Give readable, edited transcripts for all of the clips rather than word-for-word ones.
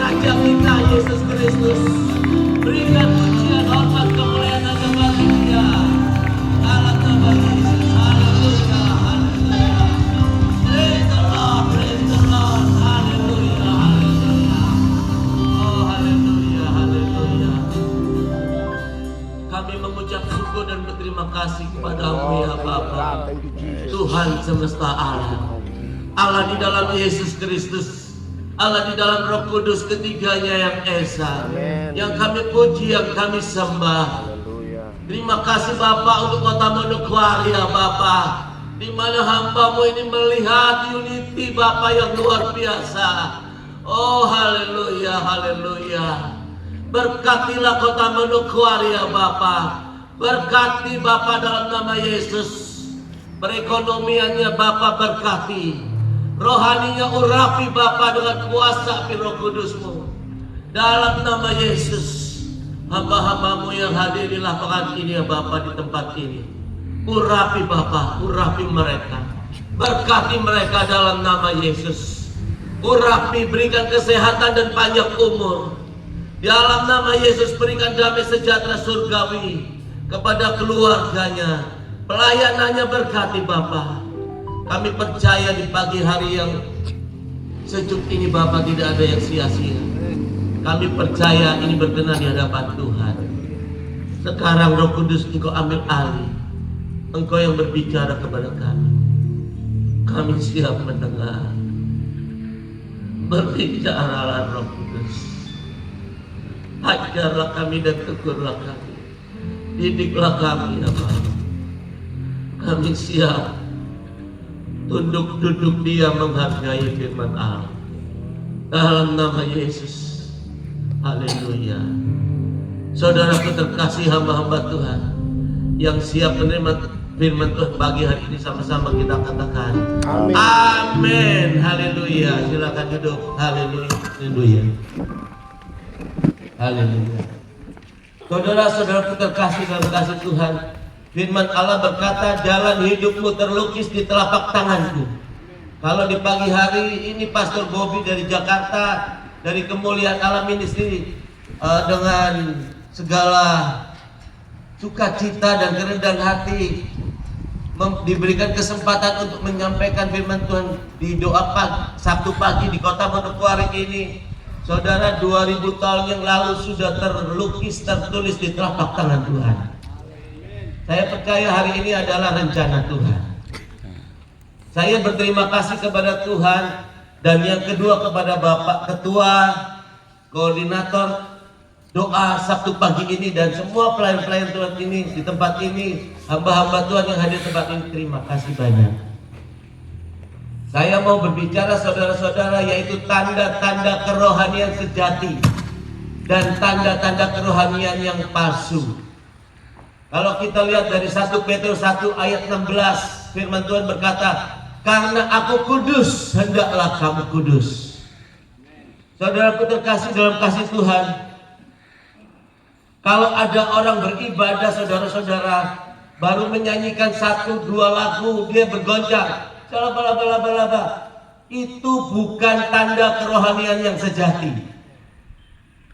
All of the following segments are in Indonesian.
Raja kita Yesus Kristus. Berikan pujian, hormat, kemuliaan, dan bagi Dia. Dalam nama Yesus, haleluya, haleluya. Praise the Lord, praise the Lord, haleluya, haleluya. Oh, haleluya, haleluya. Kami mengucap syukur dan berterima kasih kepada-Mu ya Bapa, Tuhan semesta alam. Allah di dalam Yesus Kristus, Allah di dalam Roh Kudus, ketiganya yang esa, yang kami puji, yang kami sembah. Terima kasih Bapa untuk kota Manokwari ya Bapa, di mana hamba-Mu ini melihat unity Bapa yang luar biasa. Oh haleluya, haleluya. Berkatilah kota Manokwari ya Bapa, berkati Bapa dalam nama Yesus. Perekonomiannya Bapa berkati, rohaninya urapi Bapa dengan kuasa api Roh Kudus-Mu. Dalam nama Yesus, hamba-hamba-Mu yang hadir di lapangan ini ya Bapa, di tempat ini, urapi Bapa, urapi mereka, berkati mereka dalam nama Yesus. Urapi, berikan kesehatan dan panjang umur. Dalam nama Yesus, berikan damai sejahtera surgawi kepada keluarganya, pelayanannya berkati Bapa. Kami percaya di pagi hari yang sejuk ini Bapa, tidak ada yang sia-sia. Kami percaya ini berkenan di hadapan Tuhan. Sekarang Roh Kudus Engkau ambil alih, Engkau yang berbicara kepada kami. Kami siap mendengar. Berbicaralah Roh Kudus, ajarlah kami dan tegurlah kami, didiklah kami ya Bapa. Kami siap tunduk duduk diam menghargai firman Allah. Dalam nama Yesus, haleluya. Saudaraku terkasih, hamba-hamba Tuhan yang siap menerima firman Tuhan pagi hari ini, sama-sama kita katakan amin. Amin, haleluya. Silakan duduk. Haleluya, haleluya, haleluya. Saudara-saudaraku terkasih dalam kasih Tuhan, firman Allah berkata, jalan hidupmu terlukis di telapak tanganku. Kalau di pagi hari ini Pastor Bobby dari Jakarta, dari Kemuliaan Allah Ministry, dengan segala sukacita dan kerendahan hati diberikan kesempatan untuk menyampaikan firman Tuhan di doa Sabtu pagi di kota Manokwari ini. Saudara, 2000 tahun yang lalu sudah terlukis, tertulis di telapak tangan Tuhan. Saya percaya hari ini adalah rencana Tuhan. Saya berterima kasih kepada Tuhan, dan yang kedua kepada Bapak Ketua, Koordinator doa Sabtu pagi ini, dan semua pelayan-pelayan Tuhan ini di tempat ini, hamba-hamba Tuhan yang hadir di tempat ini. Terima kasih banyak. Saya mau berbicara saudara-saudara, yaitu tanda-tanda kerohanian sejati dan tanda-tanda kerohanian yang palsu. Kalau kita lihat dari 1 Petrus 1 ayat 16, firman Tuhan berkata, karena aku kudus, hendaklah kamu kudus. Saudaraku terkasih dalam kasih Tuhan, kalau ada orang beribadah, saudara-saudara, baru menyanyikan 1-2 lagu, dia bergoncang, laba-laba, itu bukan tanda kerohanian yang sejati.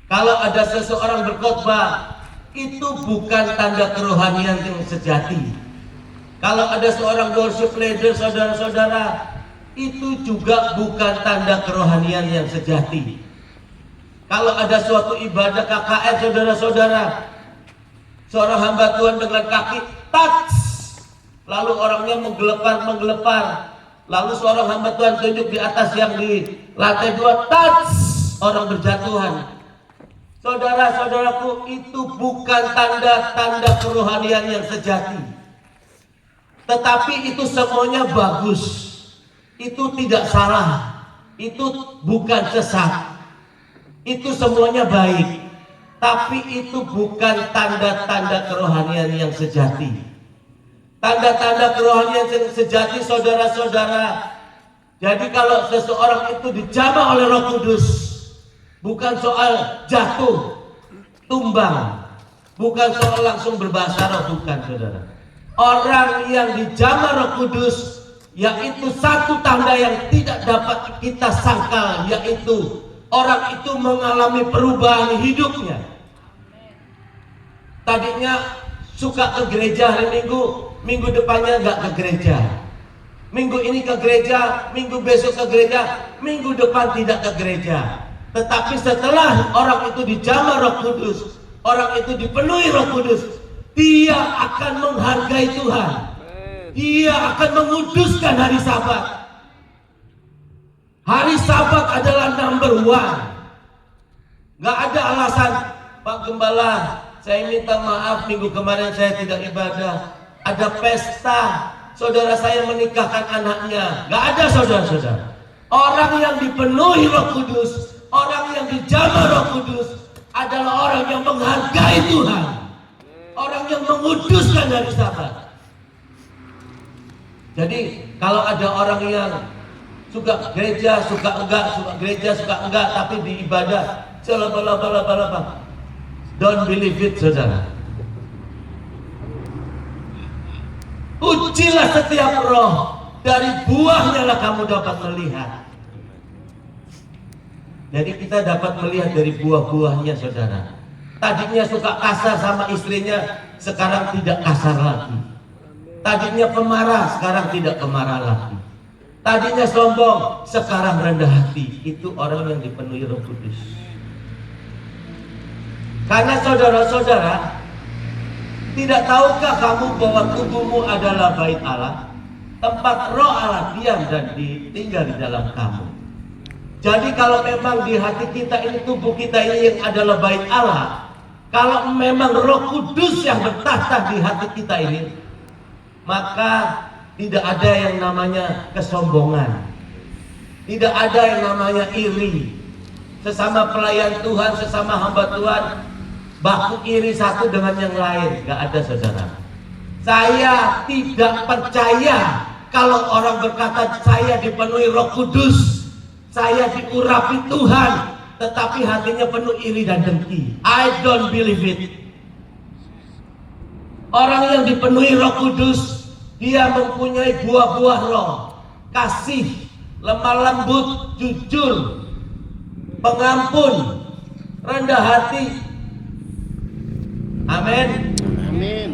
Kalau ada seseorang berkhotbah, itu bukan tanda kerohanian yang sejati. Kalau ada seorang worship leader, saudara-saudara, itu juga bukan tanda kerohanian yang sejati. Kalau ada suatu ibadah KKR, saudara-saudara, seorang hamba Tuhan dengan kaki touch, lalu orangnya menggelepar, lalu seorang hamba Tuhan tunjuk di atas yang di lantai 2, touch, orang berjatuhan. Saudara-saudaraku, itu bukan tanda-tanda kerohanian yang sejati. Tetapi itu semuanya bagus. Itu tidak salah. Itu bukan sesat. Itu semuanya baik. Tapi itu bukan tanda-tanda kerohanian yang sejati. Tanda-tanda kerohanian yang sejati, saudara-saudara. Jadi kalau seseorang itu dijamah oleh Roh Kudus, bukan soal jatuh, tumbang, bukan soal langsung berbahasa roh, bukan saudara. Orang yang dijamah Roh Kudus, yaitu satu tanda yang tidak dapat kita sangkal, yaitu orang itu mengalami perubahan hidupnya. Tadinya suka ke gereja hari Minggu, minggu depannya nggak ke gereja. Minggu ini ke gereja, minggu besok ke gereja, minggu depan tidak ke gereja. Tetapi setelah orang itu dijamah Roh Kudus, orang itu dipenuhi Roh Kudus, dia akan menghargai Tuhan. Dia akan menguduskan hari Sabat. Hari Sabat adalah number one. Gak ada alasan, Pak Gembala, saya minta maaf minggu kemarin saya tidak ibadah. Ada pesta, saudara saya menikahkan anaknya. Gak ada saudara-saudara. Orang yang dipenuhi Roh Kudus, orang yang dijamah Roh Kudus adalah orang yang menghargai Tuhan. Orang yang menguduskan hari Sabat. Jadi kalau ada orang yang suka gereja, suka enggak, suka gereja, suka enggak, tapi di ibadah selaba-laba. Don't believe it, saudara. Ujilah setiap roh, dari buahnya lah kamu dapat melihat. Jadi kita dapat melihat dari buah-buahnya, saudara. Tadinya suka kasar sama istrinya, sekarang tidak kasar lagi. Tadinya pemarah, sekarang tidak pemarah lagi. Tadinya sombong, sekarang rendah hati. Itu orang yang dipenuhi Roh Kudus. Karena saudara-saudara, tidak tahukah kamu bahwa tubuhmu adalah bait Allah, tempat Roh Allah diam dan tinggal di dalam kamu. Jadi kalau memang di hati kita ini, tubuh kita ini yang adalah bait Allah, kalau memang Roh Kudus yang bertahta di hati kita ini, maka tidak ada yang namanya kesombongan. Tidak ada yang namanya iri. Sesama pelayan Tuhan, sesama hamba Tuhan, baku iri satu dengan yang lain. Gak ada, saudara. Saya tidak percaya kalau orang berkata saya dipenuhi Roh Kudus, saya diurapi Tuhan, tetapi hatinya penuh iri dan dengki. I don't believe it. Orang yang dipenuhi Roh Kudus, dia mempunyai buah-buah roh, kasih, lemah lembut, jujur, pengampun, rendah hati. Amin. Amin.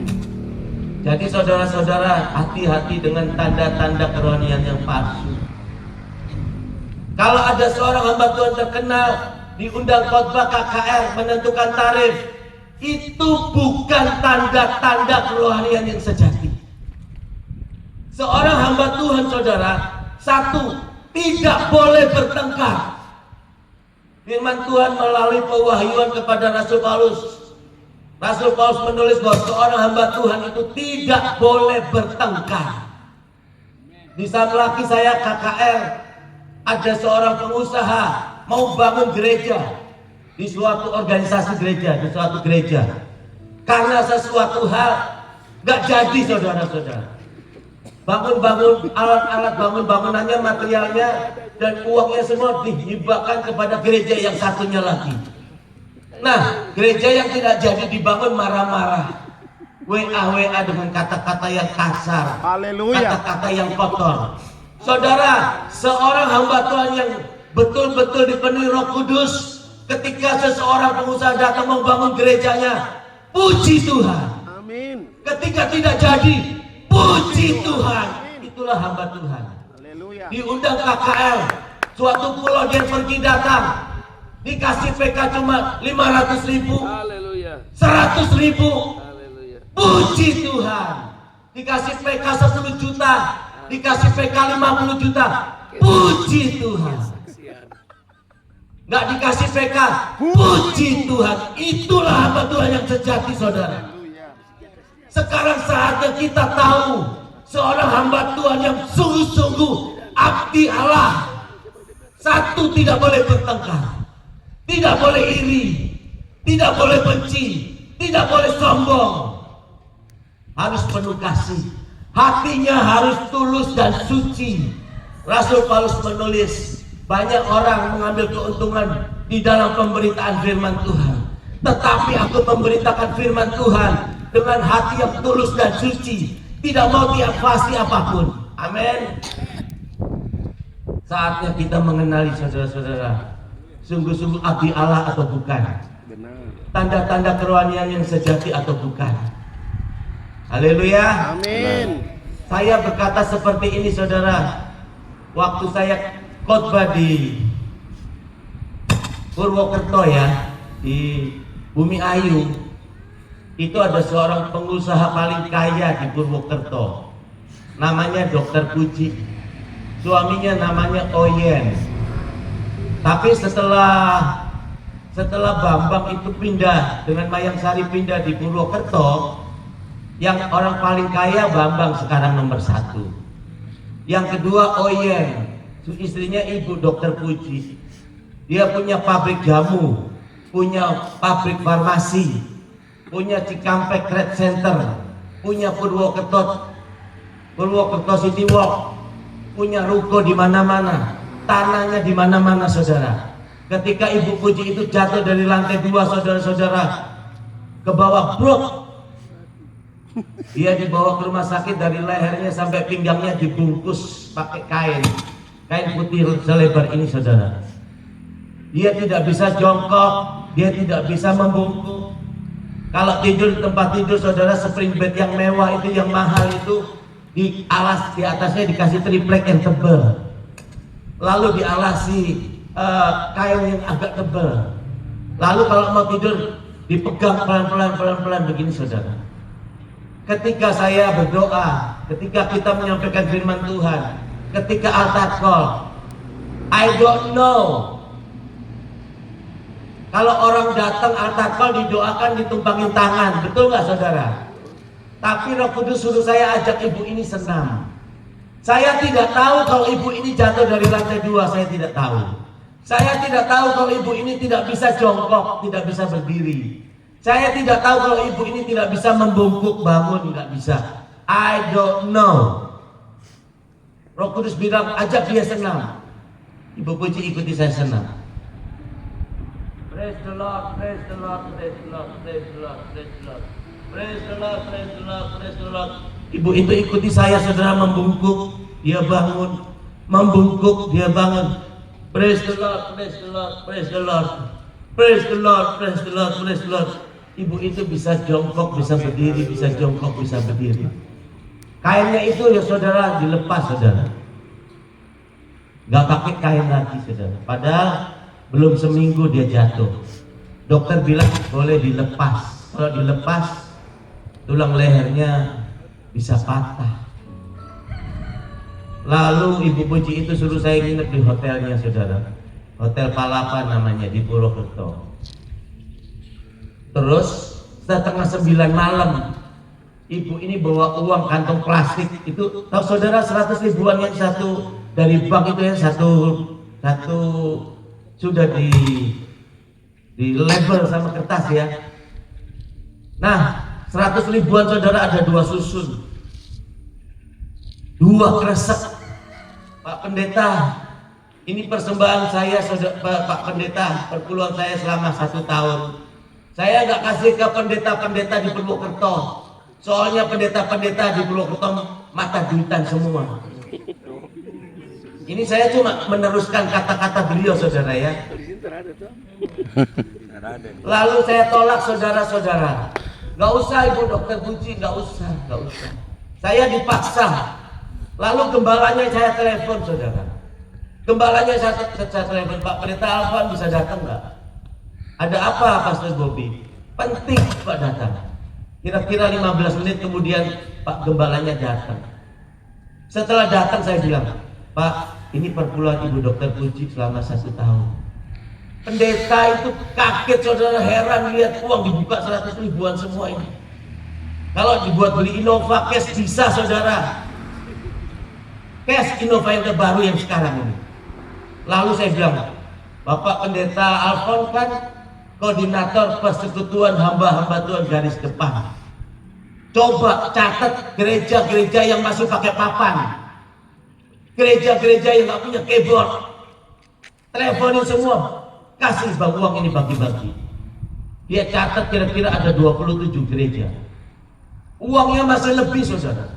Jadi saudara-saudara, hati-hati dengan tanda-tanda kerohanian yang palsu. Kalau ada seorang hamba Tuhan terkenal, diundang khotbah KKR, menentukan tarif, itu bukan tanda-tanda kerohanian yang sejati. Seorang hamba Tuhan, saudara, satu, tidak boleh bertengkar. Firman Tuhan melalui pewahyuan kepada Rasul Paulus. Rasul Paulus menulis bahwa seorang hamba Tuhan itu tidak boleh bertengkar. Di Samlaki saya KKR, ada seorang pengusaha mau bangun gereja di suatu organisasi gereja, di suatu gereja. Karena sesuatu hal gak jadi, saudara-saudara. Bangun-bangun alat-alat bangun-bangunannya, materialnya dan uangnya semua dihibahkan kepada gereja yang satunya lagi. Nah, gereja yang tidak jadi dibangun marah-marah, WA dengan kata-kata yang kasar, kata-kata yang kotor. Saudara, seorang hamba Tuhan yang betul-betul dipenuhi Roh Kudus, ketika seseorang pengusaha datang membangun gerejanya, puji Tuhan. Amin. Ketika tidak jadi, puji Tuhan. Itulah hamba Tuhan. Haleluya. Diundang KKL, suatu pulau dia pergi datang, dikasih PK cuma 500.000, 100.000. Puji Tuhan. Dikasih PK 10 juta, dikasih PK 50 juta. Puji Tuhan. Nggak dikasih PK, puji Tuhan. Itulah hamba Tuhan yang sejati, saudara. Sekarang saatnya kita tahu seorang hamba Tuhan yang sungguh-sungguh abdi Allah. Satu, tidak boleh bertengkar, tidak boleh iri, tidak boleh benci, tidak boleh sombong. Harus penuh kasih, hatinya harus tulus dan suci. Rasul Paulus menulis, banyak orang mengambil keuntungan di dalam pemberitaan firman Tuhan, tetapi aku memberitakan firman Tuhan dengan hati yang tulus dan suci, tidak mau tiap fasih apapun. Amin. Saatnya kita mengenali, saudara-saudara, sungguh-sungguh abdi Allah atau bukan, tanda-tanda kerohanian yang sejati atau bukan. Haleluya. Amin. Saya berkata seperti ini saudara, waktu saya khotbah di Purwokerto ya, di Bumi Ayu, itu ada seorang pengusaha paling kaya di Purwokerto, namanya Dr. Puji, suaminya namanya Oyen. Tapi setelah Bambang itu pindah dengan Mayang Sari pindah di Purwokerto, yang orang paling kaya Bambang sekarang nomor 1. Yang kedua Oyen, istrinya Ibu Dr. Puji. Dia punya pabrik jamu, punya pabrik farmasi, punya Cikampek Trade Center, punya Purwokerto City Walk, punya ruko di mana-mana, tanahnya di mana-mana saudara. Ketika Ibu Puji itu jatuh dari lantai 2 saudara-saudara ke bawah brok, dia dibawa ke rumah sakit, dari lehernya sampai pinggangnya dibungkus pakai kain putih selebar ini saudara. Dia tidak bisa jongkok, dia tidak bisa membungkuk. Kalau tidur di tempat tidur saudara, spring bed yang mewah itu, yang mahal itu, di atasnya dikasih triplek yang tebal, lalu dialasi kain yang agak tebal. Lalu kalau mau tidur dipegang pelan-pelan begini saudara. Ketika saya berdoa, ketika kita menyampaikan firman Tuhan, ketika altar call, I don't know. Kalau orang datang altar call didoakan, ditumpangin tangan, betul nggak saudara? Tapi Roh Kudus suruh saya ajak ibu ini senam. Saya tidak tahu kalau ibu ini jatuh dari lantai 2, saya tidak tahu. Saya tidak tahu kalau ibu ini tidak bisa jongkok, tidak bisa berdiri. Saya tidak tahu kalau ibu ini tidak bisa membungkuk, bangun, nggak bisa. I don't know. Roh Kudus bilang ajak dia senam. Ibu Puji ikuti saya senam. Praise the Lord, praise the Lord, praise the Lord, praise the Lord, praise the Lord. Praise the Lord, praise the Lord, praise the Lord. Ibu itu ikuti saya saudara, membungkuk, dia bangun, membungkuk, dia bangun. Praise the Lord, praise the Lord, praise the Lord. Praise the Lord, praise the Lord, praise the Lord. Ibu itu bisa jongkok, bisa berdiri, bisa jongkok, bisa berdiri. Kainnya itu ya saudara dilepas saudara. Gak pakai kain lagi saudara. Padahal belum seminggu dia jatuh. Dokter bilang boleh dilepas. Kalau dilepas, tulang lehernya bisa patah. Lalu Ibu Puji itu suruh saya nginep di hotelnya saudara, Hotel Palapa namanya, di Purwokerto. Terus setengah 9 malam, ibu ini bawa uang kantong plastik itu, tahu saudara 100 ribuan yang satu dari bank itu, yang satu sudah di label sama kertas ya. Nah 100 ribuan saudara, ada 2 susun, 2 kresek. Pak Pendeta, ini persembahan saya saudara, Pak Pendeta, perpuluhan saya selama 1 tahun. Saya nggak kasih ke pendeta-pendeta di Purwokerto, soalnya pendeta-pendeta di Purwokerto mata duitan semua. Ini saya cuma meneruskan kata-kata beliau saudara ya. Lalu saya tolak saudara-saudara. Gak usah Ibu Dokter Puji, gak usah. Saya dipaksa. Lalu gembalanya saya telepon saudara. Gembalanya saya telepon, Pak Pendeta Alvan bisa datang nggak? Ada apa Pastor Bobby? Penting Pak datang. Kira-kira 15 menit kemudian Pak gembalanya datang. Setelah datang saya bilang, Pak, ini perpuluhan Ibu Dokter Puji selama 1 tahun. Pendeta itu kaget saudara, heran lihat uang dibuka 100 ribuan semua ini. Kalau dibuat beli Innova Cash bisa saudara. Cash Innova yang terbaru yang sekarang ini. Lalu saya bilang, Bapak Pendeta Alfon kan koordinator persekutuan hamba-hamba Tuhan garis depan. Coba catat gereja-gereja yang masih pakai papan, gereja-gereja yang nggak punya keyboard, teleponin semua, kasih bang uang ini bagi-bagi. Dia catat kira-kira ada 27 gereja. Uangnya masih lebih saudara.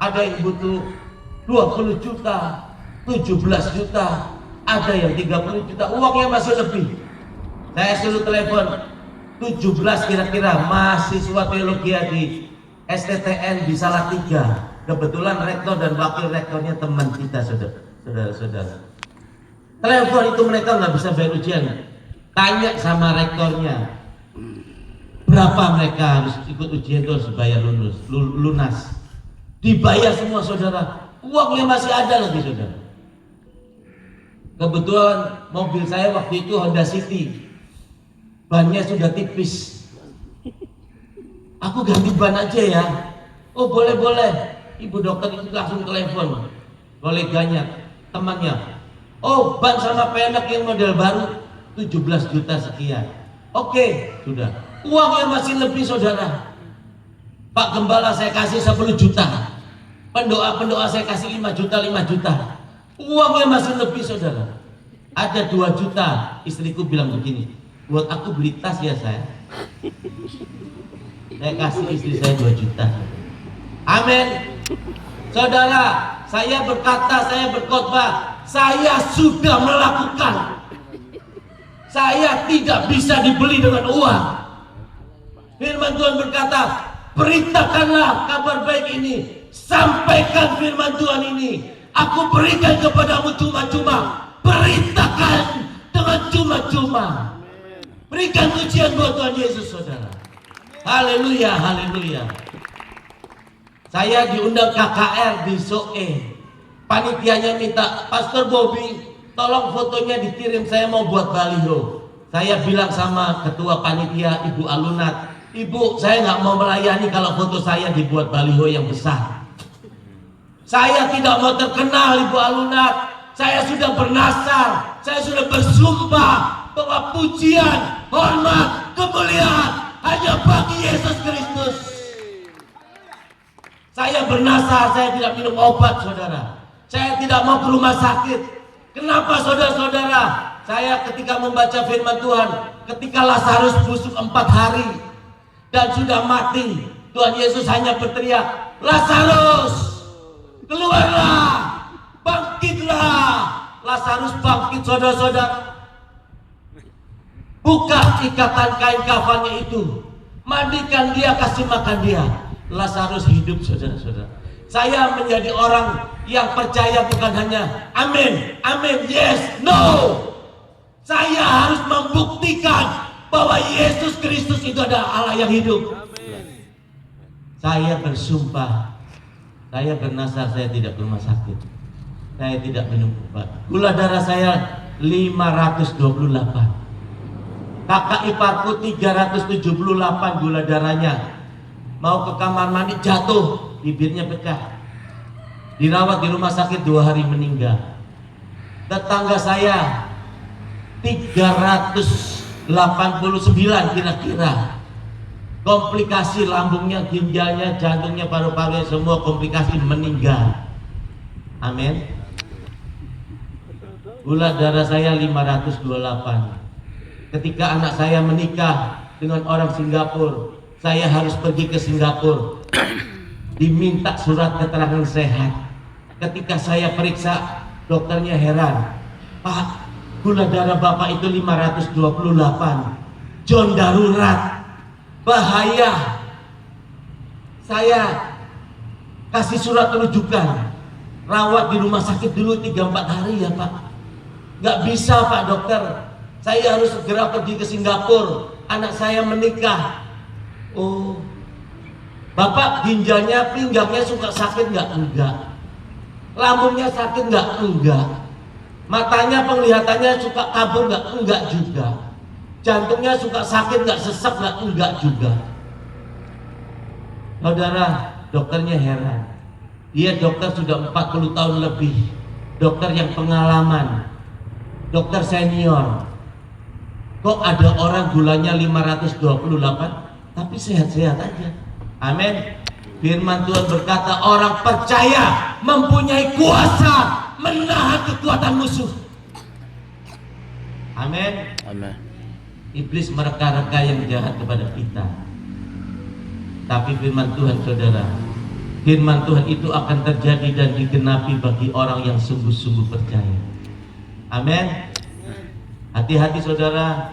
Ada yang butuh 20 juta, 17 juta, Ada yang 30 juta, uangnya masih lebih. Saya suruh telepon 17 kira-kira mahasiswa teologi di STTN di Salatiga. Kebetulan rektor dan wakil rektornya teman kita, saudara-saudara. Telepon itu mereka nggak bisa bayar ujian. Tanya sama rektornya, berapa mereka harus ikut ujian itu harus bayar lunas. Dibayar semua, saudara. Uangnya masih ada lagi, saudara. Kebetulan mobil saya waktu itu Honda City. Bannya sudah tipis. Aku ganti ban aja ya. Oh boleh. Ibu dokter itu langsung telepon koleganya, temannya. Oh ban sama pelek yang model baru 17 juta sekian. Oke, sudah. Uangnya masih lebih, saudara. Pak Gembala saya kasih 10 juta. Pendoa saya kasih 5 juta. Uangnya masih lebih, saudara. Ada 2 juta. Istriku bilang begini, buat aku beli tas ya saya. Saya kasih istri saya 2 juta. Amin. Saudara, saya berkata, saya berkhotbah, saya sudah melakukan. Saya tidak bisa dibeli dengan uang. Firman Tuhan berkata, beritakanlah kabar baik ini, sampaikan firman Tuhan ini. Aku berikan kepadamu cuma-cuma. Beritakan dengan cuma-cuma. Berikan pujian buat Tuhan Yesus, saudara. Haleluya, haleluya. Saya diundang KKR di Soe. Panitianya minta, Pastor Bobby, tolong fotonya dikirim, saya mau buat baliho. Saya bilang sama ketua panitia, Ibu Alunat, Ibu, saya nggak mau melayani kalau foto saya dibuat baliho yang besar. Saya tidak mau terkenal, Ibu Alunat. Saya sudah bernasar, saya sudah bersumpah bahwa pujian, hormat, kemuliaan hanya bagi Yesus Kristus. Saya bernasar, saya tidak minum obat, saudara. Saya tidak mau ke rumah sakit. Kenapa, saudara-saudara? Saya ketika membaca firman Tuhan, ketika Lazarus busuk 4 hari dan sudah mati, Tuhan Yesus hanya berteriak, Lazarus, keluarlah, bangkitlah. Lazarus bangkit, saudara-saudara. Buka ikatan kain kafannya itu, mandikan dia, kasih makan dia. Lazarus hidup, saudara-saudara. Saya menjadi orang yang percaya bukan hanya amin, amin, yes, no. Saya harus membuktikan bahwa Yesus Kristus itu adalah Allah yang hidup. Saya bersumpah, saya bernasar, saya tidak ke rumah sakit, saya tidak minum obat. Gula darah saya 528. Kakak iparku 378 gula darahnya. Mau ke kamar mandi jatuh, bibirnya pecah. Dirawat di rumah sakit 2 hari meninggal. Tetangga saya 389 kira-kira. Komplikasi lambungnya, ginjalnya, jantungnya, paru-parunya, semua komplikasi, meninggal. Amin. Gula darah saya 528. Ketika anak saya menikah dengan orang Singapura, saya harus pergi ke Singapura, diminta surat keterangan sehat. Ketika saya periksa, dokternya heran, Pak, gula darah Bapak itu 528, John darurat, bahaya. Saya kasih surat rujukan, rawat di rumah sakit dulu 3-4 hari ya Pak. Gak bisa Pak dokter, saya harus segera pergi ke Singapura, anak saya menikah. Oh, Bapak ginjalnya, pinggangnya suka sakit nggak? Enggak. Lambungnya sakit nggak? Enggak. Matanya, penglihatannya suka kabur nggak? Enggak juga. Jantungnya suka sakit nggak? Sesak nggak? Enggak juga. Saudara, dokternya heran. Dia dokter sudah 40 tahun lebih, dokter yang pengalaman, dokter senior. Kok ada orang gulanya 528? Tapi sehat-sehat aja. Amin. Firman Tuhan berkata, orang percaya mempunyai kuasa menahan kekuatan musuh. Amin. Amin. Iblis mereka-reka yang jahat kepada kita. Tapi firman Tuhan, saudara, firman Tuhan itu akan terjadi dan digenapi bagi orang yang sungguh-sungguh percaya. Amin. Hati-hati saudara,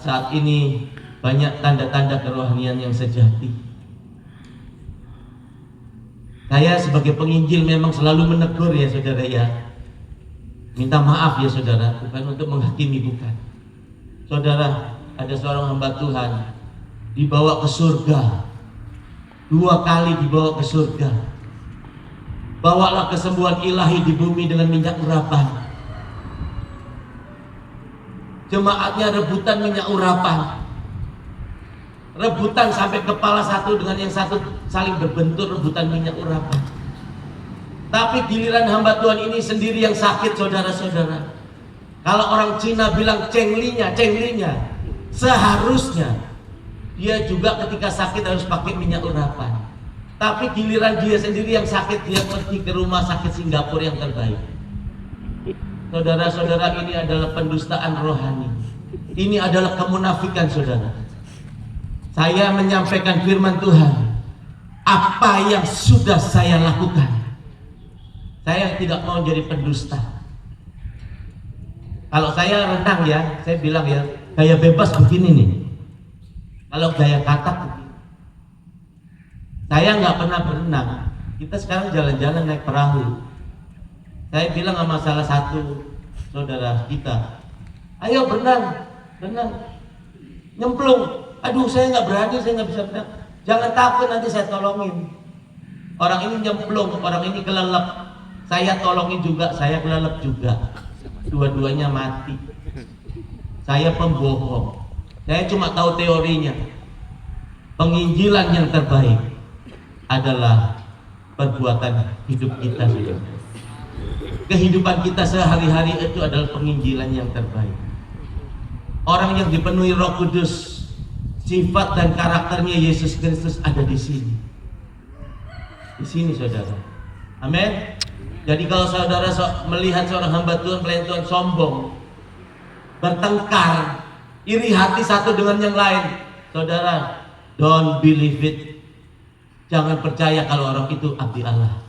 saat ini banyak tanda-tanda kerohanian yang sejati. Saya sebagai penginjil memang selalu menegur ya saudara ya. Minta maaf ya saudara, bukan untuk menghakimi, bukan. Saudara, ada seorang hamba Tuhan dibawa ke surga, 2 kali dibawa ke surga. Bawalah kesembuhan ilahi di bumi dengan minyak urapan. Jemaatnya rebutan minyak urapan, rebutan sampai kepala satu dengan yang satu saling berbentur, rebutan minyak urapan. Tapi giliran hamba Tuhan ini sendiri yang sakit saudara-saudara. Kalau orang Cina bilang cenglinya, seharusnya dia juga ketika sakit harus pakai minyak urapan. Tapi giliran dia sendiri yang sakit, dia pergi ke rumah sakit Singapura yang terbaik. Saudara-saudara, ini adalah pendustaan rohani. Ini adalah kemunafikan saudara. Saya menyampaikan firman Tuhan, apa yang sudah saya lakukan. Saya tidak mau jadi pendusta. Kalau saya renang ya, saya bilang ya, gaya bebas begini nih. Kalau gaya katak begini. Saya nggak pernah berenang. Kita sekarang jalan-jalan naik perahu. Saya bilang sama salah satu saudara kita, ayo berenang, nyemplung. Aduh, saya nggak berani, saya nggak bisa berenang. Jangan takut, nanti saya tolongin. Orang ini nyemplung, orang ini kelelep. Saya tolongin juga, saya kelelep juga. Dua-duanya mati. Saya pembohong. Saya cuma tahu teorinya. Penginjilan yang terbaik adalah perbuatan hidup kita saudara. Kehidupan kita sehari-hari itu adalah penginjilan yang terbaik. Orang yang dipenuhi Roh Kudus, sifat dan karakternya Yesus Kristus ada di sini. Di sini saudara. Amin. Jadi kalau saudara melihat seorang hamba Tuhan, pelayan Tuhan sombong, bertengkar, iri hati satu dengan yang lain, saudara, don't believe it. Jangan percaya kalau orang itu abdi Allah.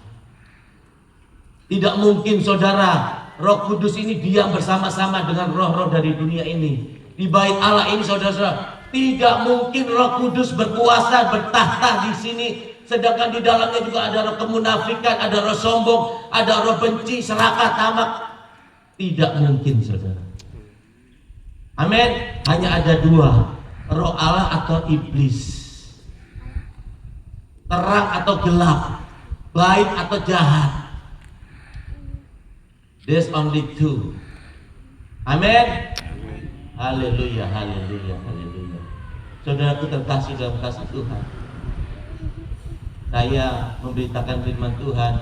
Tidak mungkin saudara, Roh Kudus ini diam bersama-sama dengan roh-roh dari dunia ini. Di bait Allah ini saudara-saudara, tidak mungkin Roh Kudus berkuasa, bertahta di sini, sedangkan di dalamnya juga ada roh kemunafikan, ada roh sombong, ada roh benci, serakah, tamak. Tidak mungkin saudara. Amin. Hanya ada 2, roh Allah atau iblis, terang atau gelap, baik atau jahat. There's only 2. Amin. Haleluya, haleluya, haleluya. Saudaraku terkasih dalam kasih Tuhan, saya memberitakan firman Tuhan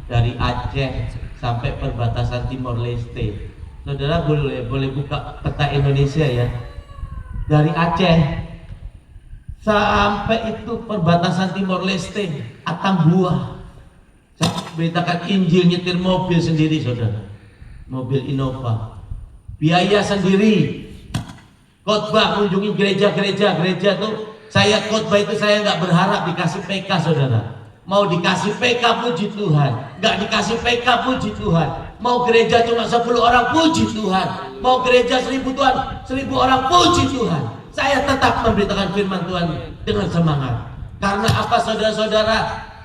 dari Aceh sampai perbatasan Timor Leste. Saudara boleh buka peta Indonesia ya. Dari Aceh sampai itu perbatasan Timor Leste, Atambua. Saya beritakan Injil, nyetir mobil sendiri saudara. Mobil Innova. Biaya sendiri. Khotbah, kunjungi gereja tuh. Saya khotbah itu saya nggak berharap dikasih PK saudara. Mau dikasih PK puji Tuhan, nggak dikasih PK puji Tuhan. Mau gereja cuma 10 orang puji Tuhan, mau gereja 1000 Tuhan, 1000 orang puji Tuhan. Saya tetap memberitakan firman Tuhan dengan semangat. Karena apa saudara-saudara?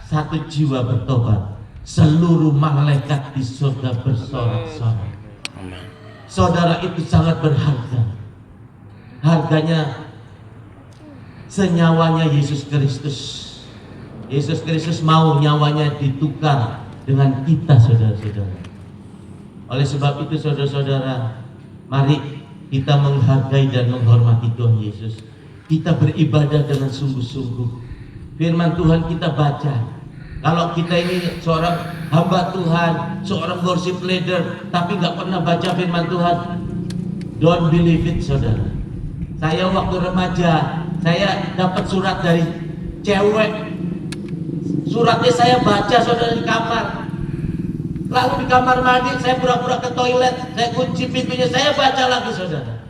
1 jiwa bertobat, seluruh malaikat di surga bersorak-sorak. Saudara, itu sangat berharga. Harganya senyawanya Yesus Kristus. Yesus Kristus mau nyawanya ditukar dengan kita saudara-saudara. Oleh sebab itu saudara-saudara, mari kita menghargai dan menghormati Tuhan Yesus. Kita beribadah dengan sungguh-sungguh. Firman Tuhan kita baca. Kalau kita ini seorang hamba Tuhan, seorang worship leader, tapi nggak pernah baca firman Tuhan, don't believe it saudara. Saya waktu remaja, saya dapat surat dari cewek. Suratnya saya baca saudara di kamar. Lalu di kamar mandi saya pura-pura ke toilet, saya kunci pintunya, saya baca lagi saudara.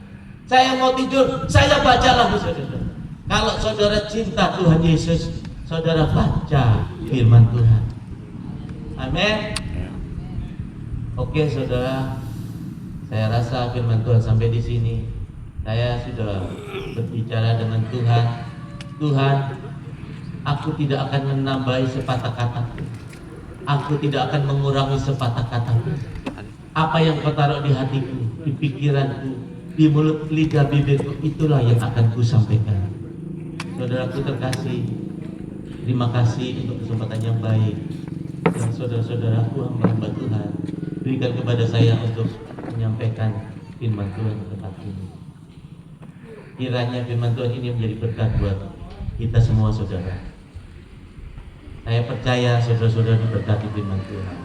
Saya mau tidur, saya baca lagi saudara. Kalau saudara cinta Tuhan Yesus, saudara baca firman Tuhan. Amin. Oke saudara, Saya rasa firman Tuhan sampai di sini. Saya sudah berbicara dengan Tuhan. Tuhan, aku tidak akan menambahi sepatah kataku. Aku tidak akan mengurangi sepatah kataku. Apa yang kau taruh di hatiku, di pikiranku, di mulut lidah bibirku, itulah yang akan ku sampaikan. Saudaraku terkasih, terima kasih untuk kesempatan yang baik yang saudara-saudaraku hamba-hamba Tuhan berikan kepada saya untuk menyampaikan firman Tuhan di tempat ini. Kiranya firman Tuhan ini menjadi berkat buat kita semua saudara. Saya percaya saudara-saudara diberkati firman Tuhan.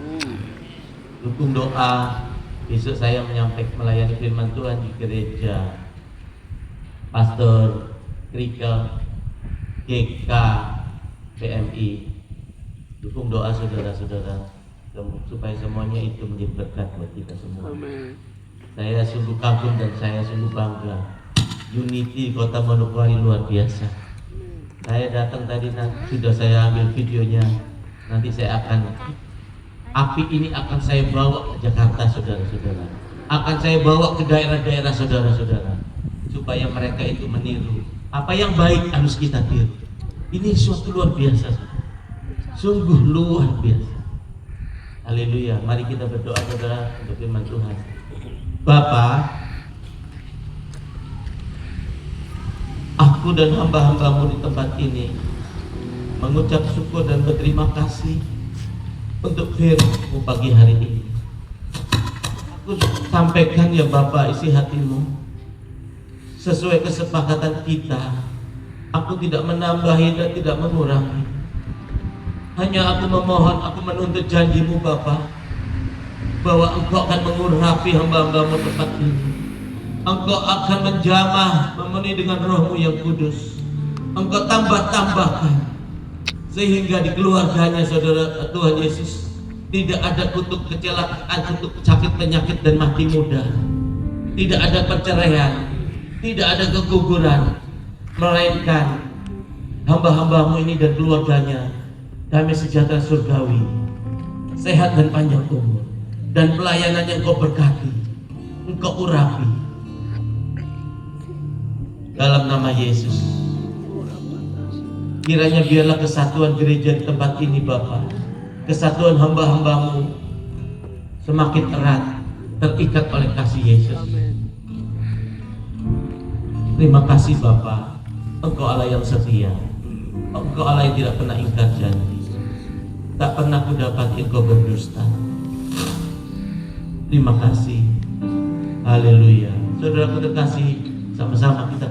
Dukung doa, besok saya menyampaikan melayani firman Tuhan di gereja Pastor Krika GK PMI. Dukung doa saudara-saudara supaya semuanya itu menjadi berkat buat kita semua. Amen. Saya sungguh kagum dan saya sungguh bangga. Unity Kota Manokwari luar biasa. Saya datang tadi, sudah saya ambil videonya. Nanti saya akan, api ini akan saya bawa ke Jakarta saudara-saudara. Akan saya bawa ke daerah-daerah saudara-saudara, supaya mereka itu meniru. Apa yang baik harus kita tiru. Ini suatu luar biasa, sungguh luar biasa. Haleluya. Mari kita berdoa saudara untuk firman Tuhan. Bapa, aku dan hamba-hambamu di tempat ini mengucap syukur dan berterima kasih untuk firman-Mu pagi hari ini. Aku sampaikan ya Bapa isi hatimu sesuai kesepakatan kita. Aku tidak menambahi dan tidak mengurangi. Hanya aku memohon, aku menuntut janji-Mu Bapa, bahwa Engkau akan mengurapi hamba-hambamu tempat ini. Engkau akan menjamah, memenuhi dengan Roh-Mu yang kudus. Engkau tambah-tambahkan sehingga di keluarganya saudara Tuhan Yesus tidak ada kutuk kecelakaan, kutuk sakit penyakit dan mati muda. Tidak ada perceraian, tidak ada keguguran, melainkan hamba-hambamu ini dan keluarganya damai sejahtera surgawi, sehat dan panjang umur, dan pelayanan yang Kau berkati, Engkau urapi dalam nama Yesus. Kiranya biarlah kesatuan gereja di tempat ini Bapa, kesatuan hamba-hambamu semakin erat, terikat oleh kasih Yesus. Terima kasih Bapa, Engkau Allah yang setia, Engkau Allah yang tidak pernah ingkar janji, tak pernah ku dapati Engkau berdusta. Terima kasih. Haleluya. Saudara terkasih, sama-sama kita